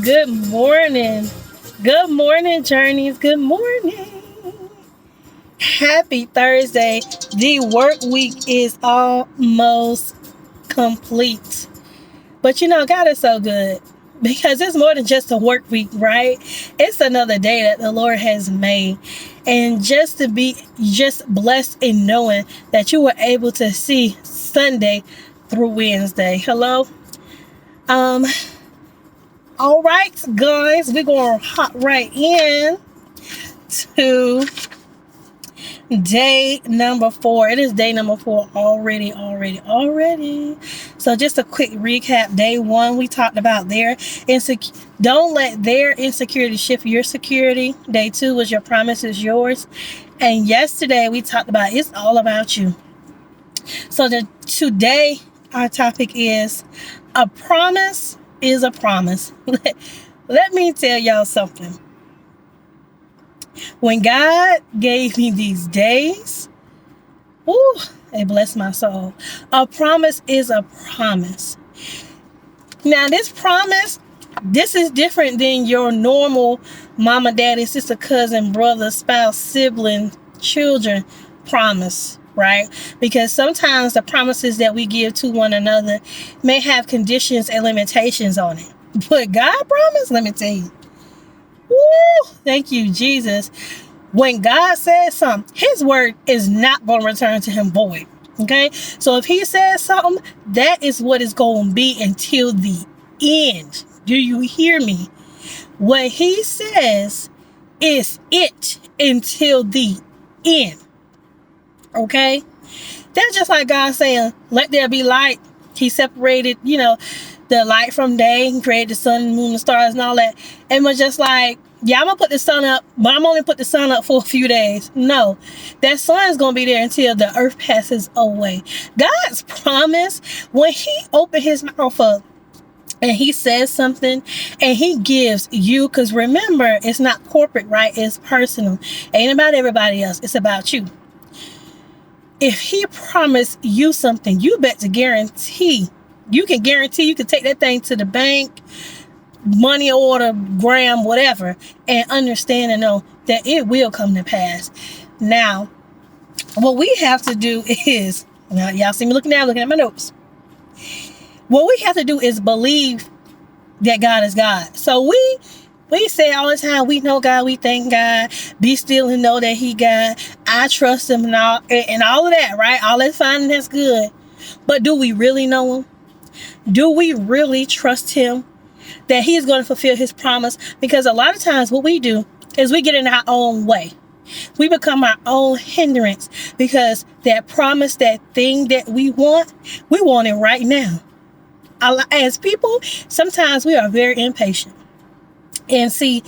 Good morning. Good morning, Journeys. Good morning. Happy Thursday. The work week is almost complete. But God is so good because it's more than just a work week, right? It's another day that the Lord has made. And just to be just blessed in knowing that you were able to see Sunday through Wednesday. Hello? Um, all right, guys, we're going to hop right in to day number 4. It is day number 4 already. So just a quick recap. Day 1, we talked about don't let their insecurity shift your security. Day 2 was your promise is yours. And yesterday we talked about it's all about you. So today our topic is a promise is a promise. Let me tell y'all something. When God gave me these days, it blessed my soul. A promise is a promise. Now, this promise, this is different than your normal mama, daddy, sister, cousin, brother, spouse, sibling, children promise, right? Because sometimes the promises that we give to one another may have conditions and limitations on it. But God promised, let me tell you. Thank you, Jesus. When God says something, his word is not going to return to him void. Okay? So if he says something, that is what it's going to be until the end. Do you hear me? What he says is it until the end. Okay? That's just like God saying, let there be light. He separated, the light from day and created the sun, moon, and stars and all that. And was just like, yeah, I'm going to put the sun up, but I'm only put the sun up for a few days. No, that sun is going to be there until the earth passes away. God's promise, when he opened his mouth up and he says something and he gives you, because remember, it's not corporate, right? It's personal. Ain't about everybody else. It's about you. If he promised you something, you bet to guarantee. You can guarantee you can take that thing to the bank, money order, gram, whatever, and understand and know that it will come to pass. Now, what we have to do is, now y'all see me looking at my notes. What we have to do is believe that God is God. So we say all the time, we know God, we thank God, be still and know that he God. I trust him and all of that, right? All that's fine and that's good. But do we really know him? Do we really trust him that he's going to fulfill his promise? Because a lot of times what we do is we get in our own way. We become our own hindrance because that promise, that thing that we want it right now. As people, sometimes we are very impatient. And see,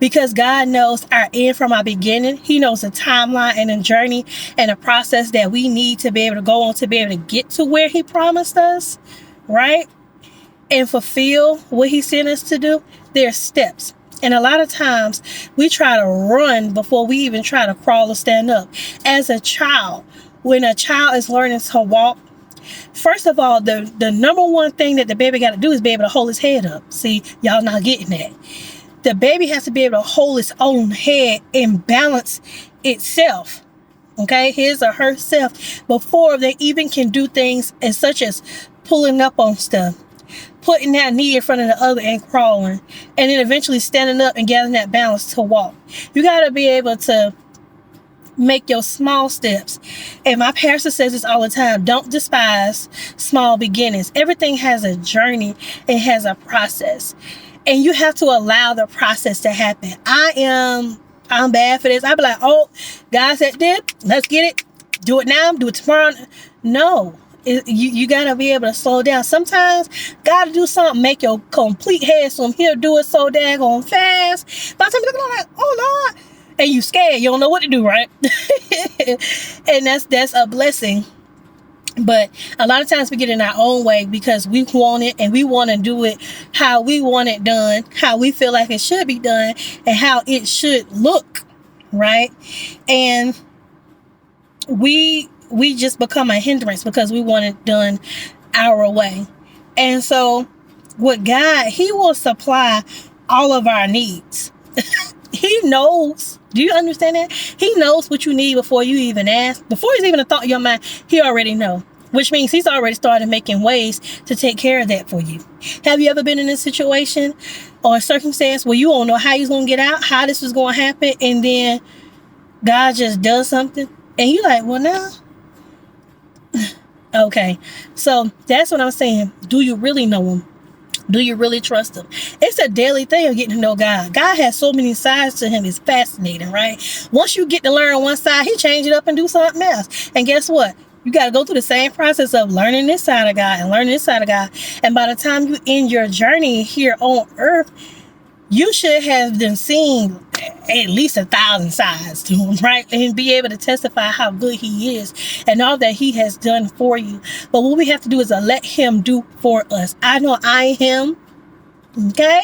because God knows our end from our beginning, he knows the timeline and the journey and the process that we need to be able to go on to be able to get to where he promised us, right? And fulfill what he sent us to do. There's steps. And a lot of times we try to run before we even try to crawl or stand up. As a child, when a child is learning to walk, first of all, the number one thing that the baby got to do is be able to hold his head up. See, y'all not getting that. The baby has to be able to hold its own head and balance itself. Okay, his or herself, before they even can do things as such as pulling up on stuff, putting that knee in front of the other and crawling, and then eventually standing up and getting that balance to walk. You got to be able to make your small steps. And my pastor says this all the time, don't despise small beginnings. Everything has a journey. It has a process. And you have to allow the process to happen. I'm bad for this. I'd be like, oh, God said this, let's get it. Do it now, do it tomorrow. No. You got to be able to slow down. Sometimes got to do something, make your complete head swim. He'll do it so daggone fast. By the time you're looking like, oh Lord, and you scared, you don't know what to do, right? And that's a blessing. But a lot of times we get in our own way because we want it and we want to do it how we want it done, how we feel like it should be done, and how it should look, right? And we just become a hindrance because we want it done our way. And so with God, he will supply all of our needs. He knows. Do you understand that? He knows what you need before you even ask. Before it's even a thought in your mind, he already knows. Which means he's already started making ways to take care of that for you. Have you ever been in a situation or a circumstance where you don't know how you're going to get out, how this is going to happen, and then God just does something? And you're like, well, now? Okay. So that's what I'm saying. Do you really know him? Do you really trust him? It's a daily thing of getting to know God. God has so many sides to him. It's fascinating, right? Once you get to learn one side, he change it up and do something else. And guess what? You got to go through the same process of learning this side of God and learning this side of God. And by the time you end your journey here on earth, you should have been seen at least 1,000 sides to him, right? And be able to testify how good he is and all that he has done for you. But what we have to do is let him do for us. I know I am. Okay,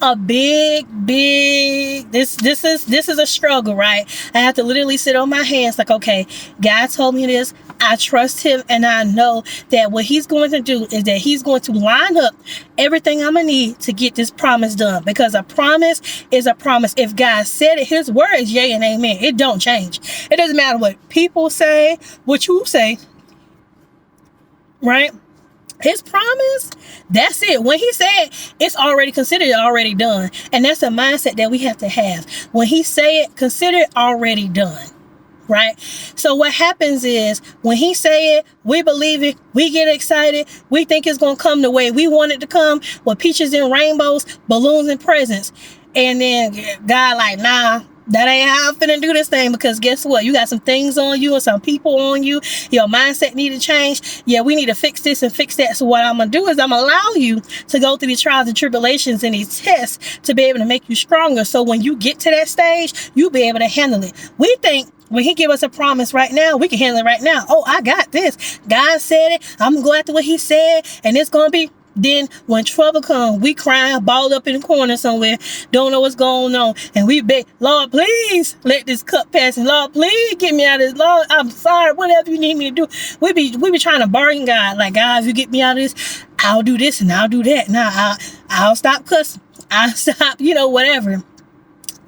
a big this is a struggle, right? I have to literally sit on my hands like, okay, God told me this. I trust him, and I know that what he's going to do is that he's going to line up everything I'm gonna need to get this promise done, because a promise is a promise. If God said it, his word is yea and amen. It don't change. It doesn't matter what people say, what you say, right? His promise, that's it. When he said, it's already considered already done. And that's a mindset that we have to have. When he say it, consider it already done. Right? So what happens is when he say it, we believe it, we get excited, we think it's going to come the way we want it to come, with peaches and rainbows, balloons and presents. And then God like, nah, that ain't how I'm finna do this thing, because guess what? You got some things on you and some people on you. Your mindset need to change. Yeah, we need to fix this and fix that. So what I'm going to do is I'm going to allow you to go through these trials and tribulations and these tests to be able to make you stronger. So when you get to that stage, you'll be able to handle it. We think when he give us a promise right now, we can handle it right now. Oh, I got this. God said it. I'm going to go after what he said, and it's going to be. Then when trouble comes, we crying, balled up in the corner somewhere, don't know what's going on. And we beg, Lord, please let this cup pass. And Lord, please get me out of this. Lord, I'm sorry, whatever you need me to do. We be trying to bargain God. Like, God, if you get me out of this, I'll do this and I'll do that. Now I'll stop cussing. I'll stop, whatever.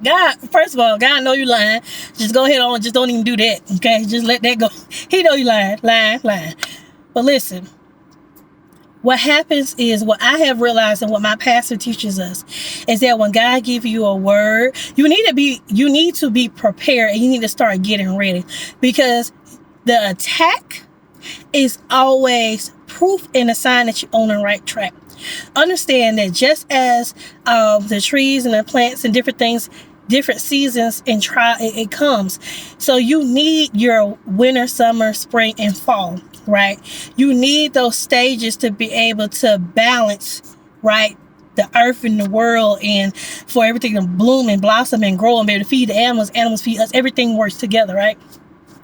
God, first of all, God know you lying. Just go ahead on. Just don't even do that. Okay? Just let that go. He know you lying. But listen. What happens is, what I have realized and what my pastor teaches us is that when God gives you a word, you need to be prepared, and you need to start getting ready, because the attack is always proof and a sign that you're on the right track. Understand that just as the trees and the plants and different things, different seasons and it comes. So you need your winter, summer, spring, and fall. Right? You need those stages to be able to balance, right, the earth and the world, and for everything to bloom and blossom and grow and be able to feed the animals feed us. Everything works together, right?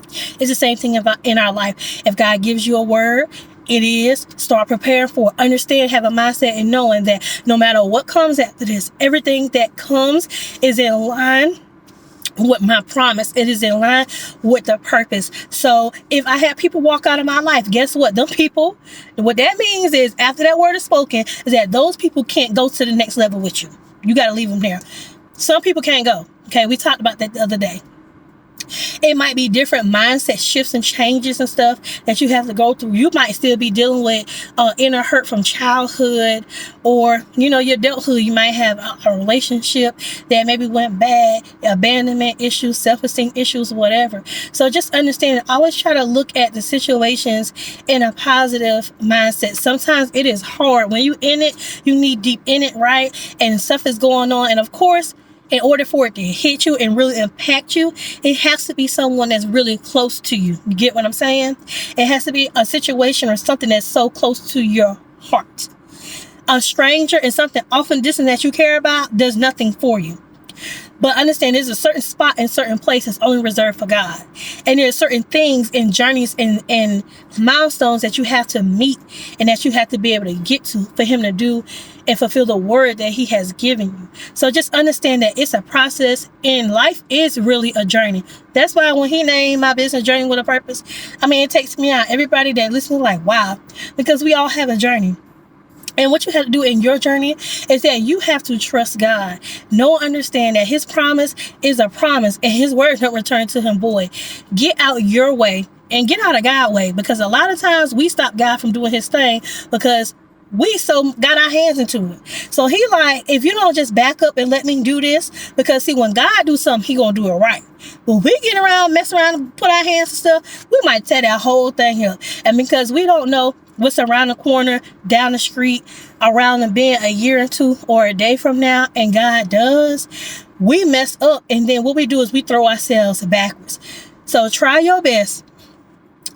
It's the same thing in our life. If God gives you a word, it is, start preparing for it. Understand, have a mindset, and knowing that no matter what comes after this, everything that comes is in line with my promise. It is in line with the purpose. So if I have people walk out of my life, guess what? Them people, what that means is, after that word is spoken, is that those people can't go to the next level with you. You got to leave them there. Some people can't go. Okay, we talked about that the other day. It might be different mindset shifts and changes and stuff that you have to go through. You might still be dealing with inner hurt from childhood, or your adulthood. You might have a relationship that maybe went bad, abandonment issues, self-esteem issues, whatever. So just understand, always try to look at the situations in a positive mindset. Sometimes it is hard when you in it, you need deep in it, right? And stuff is going on, and of course, in order for it to hit you and really impact you, it has to be someone that's really close to you. You get what I'm saying? It has to be a situation or something that's so close to your heart. A stranger and something often distant that you care about does nothing for you. But understand, there's a certain spot in certain places only reserved for God. And there are certain things and journeys and milestones that you have to meet and that you have to be able to get to for him to do and fulfill the word that he has given you. So just understand that it's a process, and life is really a journey. That's why when he named my business Journey with a Purpose, it takes me out. Everybody that listens like, wow, because we all have a journey. And what you have to do in your journey is that you have to trust God. Know and understand that his promise is a promise and his word don't return to him void. Get out your way and get out of God's way, because a lot of times we stop God from doing his thing because we so got our hands into it. So he like, if you don't just back up and let me do this, because see, when God do something, he gonna do it right. But we get around, mess around and put our hands to stuff, we might tear that whole thing up. And because we don't know what's around the corner, down the street, around the bend, a year or two or a day from now, and God does, we mess up. And then what we do is we throw ourselves backwards. So try your best.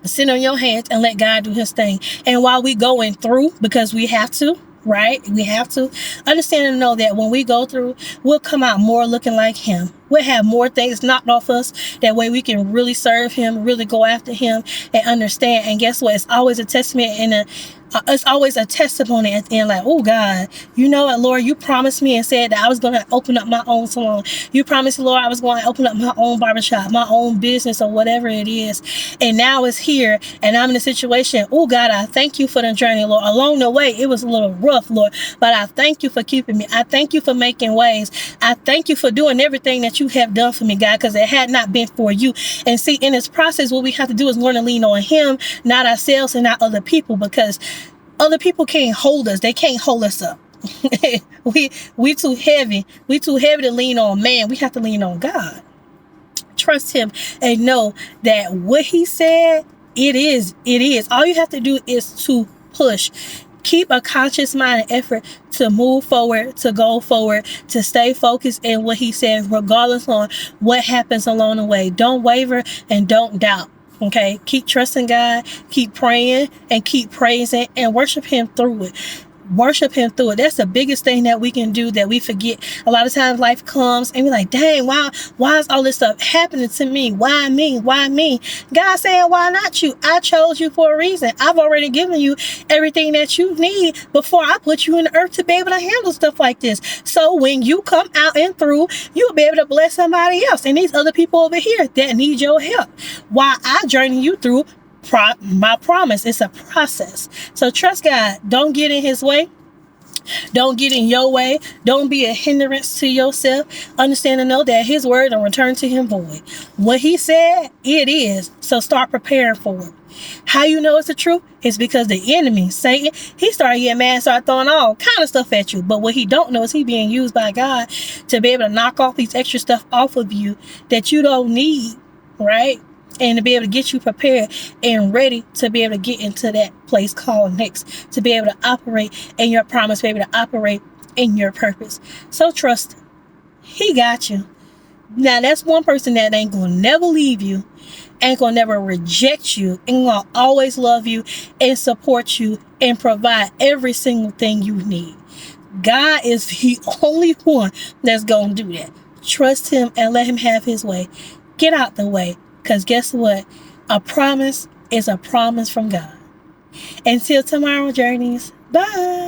Sit on your hands and let God do his thing. And while we going through, because we have to, right? We have to understand and know that when we go through, we'll come out more looking like him. We'll have more things knocked off us. That way we can really serve him, really go after him and understand. And guess what? It's always a testament and it's always a testimony at the end, like, oh God, you know what, Lord, you promised me and said that I was going to open up my own salon. You promised, Lord, I was going to open up my own barbershop, my own business, or whatever it is. And now it's here and I'm in a situation. Oh God, I thank you for the journey, Lord. Along the way, it was a little rough, Lord, but I thank you for keeping me. I thank you for making ways. I thank you for doing everything that you have done for me, God, because it had not been for you. And see, in this process, what we have to do is learn to lean on him, not ourselves and not other people, because other people can't hold us. They can't hold us up. we too heavy. We too heavy to lean on man. We have to lean on God. Trust him and know that what he said, it is. It is. All you have to do is to push. Keep a conscious mind and effort to move forward, to go forward, to stay focused in what he says, regardless on what happens along the way. Don't waver and don't doubt. Okay, keep trusting God, keep praying and keep praising and worship him through it. Worship him through it. That's the biggest thing that we can do that we forget. A lot of times life comes and we're like, dang, why is all this stuff happening to me? Why me? Why me? God saying, why not you? I chose you for a reason. I've already given you everything that you need before I put you in the earth to be able to handle stuff like this. So when you come out and through, you'll be able to bless somebody else and these other people over here that need your help. While I journey you through my promise. It's a process. So trust God. Don't get in his way. Don't get in your way. Don't be a hindrance to yourself. Understand and know that his word will return to him void. What he said, it is. So start preparing for it. How you know it's the truth? It's because the enemy, Satan, he started getting mad, started throwing all kind of stuff at you. But what he don't know is he being used by God to be able to knock off these extra stuff off of you that you don't need, right? And to be able to get you prepared and ready to be able to get into that place called next, to be able to operate in your promise, be able to operate in your purpose. So trust him. He got you. Now that's one person that ain't gonna never leave you, ain't gonna never reject you, and gonna always love you and support you and provide every single thing you need. God is the only one that's gonna do that. Trust him and let him have his way. Get out the way. Because guess what? A promise is a promise from God. Until tomorrow, journeys. Bye.